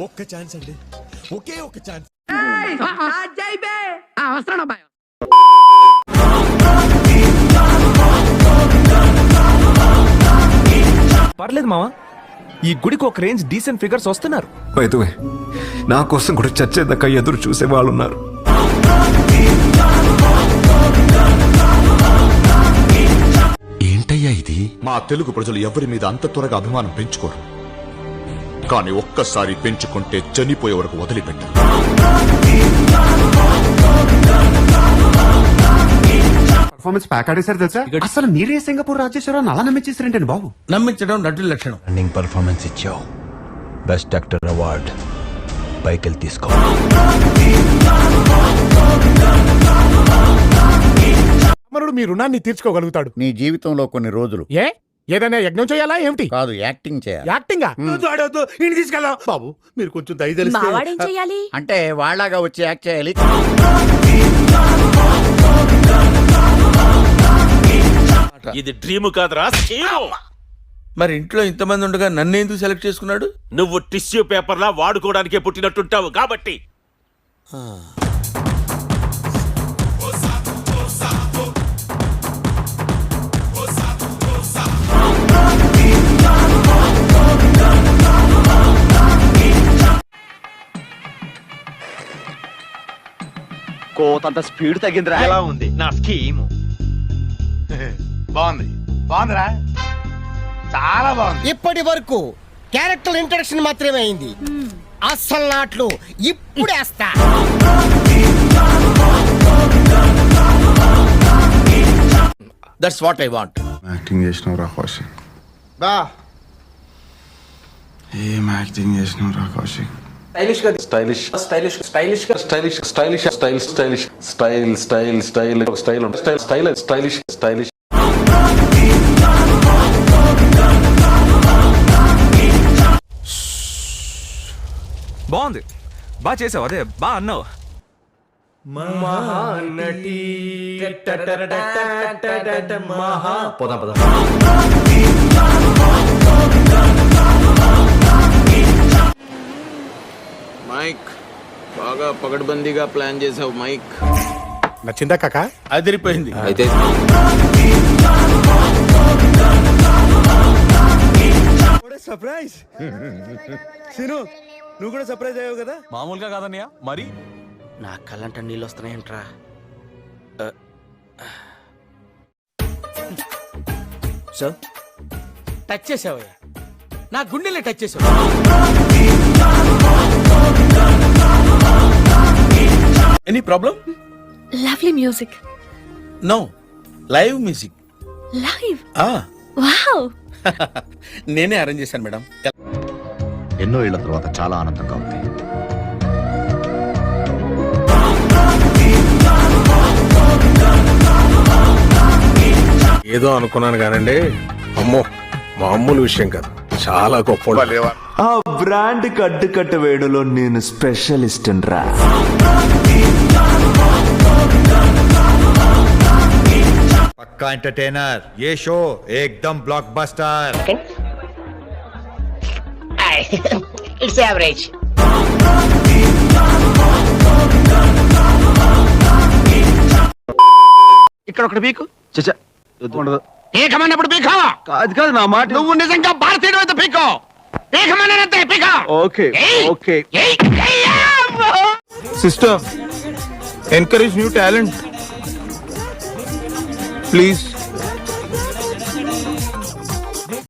ఒక్క ఛాన్స్ అండి, ఒకే ఒక్క ఛాన్స్. పర్లేదు మావా, ఈ గుడికి ఒక రేంజ్ డీసెంట్ ఫిగర్స్ వస్తున్నారు. అయితే నా కోసం కూడా చచ్చేదాకా ఎదురు చూసే వాళ్ళు ఉన్నారు. ఏంటయ్యా ఇది? మా తెలుగు ప్రజలు ఎవరి మీద అంత త్వరగా అభిమానం పెంచుకోరు, కానీ ఒక్కసారి పెంచుకుంటే చనిపోయే వరకు వదిలిపెట్టారు. పర్ఫార్మెన్స్ ప్యాక్ ఆడేశారు తెలుసా? అసలు మీరే సింగపూర్ రాజేశ్వరరావు అలా నమ్మించేసారంటండి బాబు. నమ్మించడం నటుల లక్షణం. రన్నింగ్ పర్ఫార్మెన్స్ ఇచ్చావు, బెస్ట్ యాక్టర్ అవార్డ్ పైకి తీసుకో. మరుడు మీ రుణాన్ని తీర్చుకోగలుగుతాడు నీ జీవితంలో కొన్ని రోజులు. ఏదైనా యజ్ఞం చేయాలా ఏమిటి? కాదు, యాక్టింగ్ చేయాలి. యాక్టింగా? ఇంటి తీసుకెళ్దాం బాబు, మీరు కొంచెం దయచేయాలి. అంటే వాళ్ళగా వచ్చి యాక్ట్ చేయాలి. ఇది డ్రీమ్ కాదురా, స్కీము. మరి ఇంట్లో ఇంతమంది ఉండగా నన్ను ఎందుకు సెలెక్ట్ చేసుకున్నాడు? నువ్వు టిష్యూ పేపర్లా వాడుకోవడానికే పుట్టినట్టుంటావు కాబట్టి. కోతంత స్పీడ్ తగ్గిందిరా. ఎలా ఉంది నా స్కీము? బాగుందిరా, చాలా బాగుంది. ఇప్పటి వరకు క్యారెక్టర్ ఇంట్రడక్షన్ మాత్రమే అయింది. అస్సలు నాట్లు ఇప్పుడు వేస్తా. That's what I want. Acting చేసినావు రా కౌశిక్. ఏం యాక్టింగ్ చేసినావు రా కౌశిక్. బాగుంది, బాగా చేసావు, అదే బా అన్నావు. మైక్ బాగా పగడ్బందీగా ప్లాన్ చేసావు మైక్. నచ్చిందా కాకా? అదిరిపోయింది. అయితే సర్ప్రైజ్. సీను, నువ్వు కూడా సర్ప్రైజ్ అయ్యావు కదా? మామూలుగా కాదన్నయ్య, మరి నా కళ్ళంట నీళ్ళు వస్తున్నాయంట్రా. సార్ టచ్ చేసావయ్యా, నా గుండెల్ని టచ్ చేసావు. Any problem? Lovely music. No, live music. Live? Ah wow. నేనే అరేంజ్ చేశాను మేడం. ఎన్నో ఏళ్ల తర్వాత చాలా ఆనందంగా ఉంది. ఏదో అనుకున్నాను కానండి, అమ్మో మామూలు విషయం కాదు, చాలా గొప్ప. ఆ బ్రాండ్ కట్టు వేడులో నేను స్పెషలిస్ట్ రా. పక్కా ఎంటర్టైనర్, ఏ షో ఏకదమ్ బ్లాక్ బస్టర్. It's average. ఇక్కడ ఒకటి పీకు. ఉండదు. పీకమన్నప్పుడు పీకో. అది కాదు నా మాట. నువ్వు నిజంగా భారతీయుడు అయితే పీకో. పీకమన్నానంతే పీకో. Okay okay. Sister, encourage new talent please.